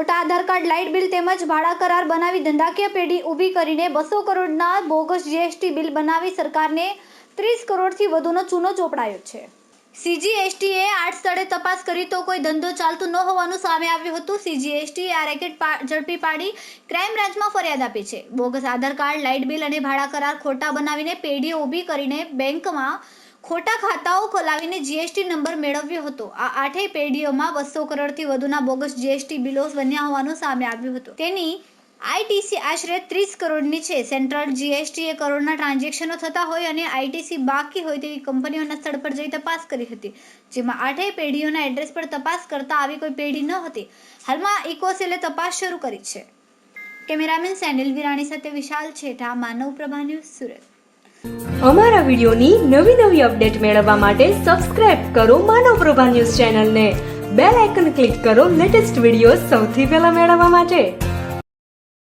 ખોટા આધાર card, light bill તેમજ ભાડા કરાર બનાવી ધંધાકીય પેઢી ઊભી કરીને 200 કરોડના બોગસ જીએસટી બિલ બનાવી સરકારને 30 કરોડથી વધુનો ચૂનો ચોપડાયો છે. સીજીએસટીએ 8 સ્થળે તપાસ કરી તો કોઈ ધંધો ચાલતું ન હોવાનું સામે આવ્યું હતું. સીજીએસટીએ આ રેકેટ ઝડપી પાડી ક્રાઇમ બ્રાન્ચમાં ફરિયાદ આપી છે. બોગસ આધાર કાર્ડ, લાઇટ બિલ અને ભાડા કરાર ખોટા બનાવીને પેઢીઓ ઊભી કરીને બેંકમાં ખોટા ખાતાઓ ખોલાવીને જીએસટી નંબર મેળવ્યો હતો. આ 8 પેઢીઓમાં 200 કરોડથી વધુના બોગસ જીએસટી બિલો બન્યા હોવાનું સામે આવ્યું હતું. તેની આઈટીસી આશરે 30 કરોડની છે. સેન્ટ્રલ જીએસટીએ કરોડના ટ્રાન્ઝેક્શનો થતા હોય અને આઈટીસી બાકી હોય તેવી કંપનીઓના સ્થળ પર જઈ તપાસ કરી હતી, જેમાં 8 પેઢીઓના એડ્રેસ પર તપાસ કરતા આવી કોઈ પેઢી ન હતી. હાલમાં ઇકોસેલે તપાસ શરૂ કરી છે. કેમેરામેન સેનિલ વિરાણી સાથે વિશાલ છેઠા, માનવ પ્રભા ન્યૂઝ, સુરત. અમારા વિડીયોની નવી અપડેટ મેળવવા માટે સબસ્ક્રાઇબ કરો માનવ પ્રભા ન્યૂઝ ચેનલને. બેલ આઇકન ક્લિક કરો લેટેસ્ટ વિડીયો સૌથી પહેલા મેળવવા માટે.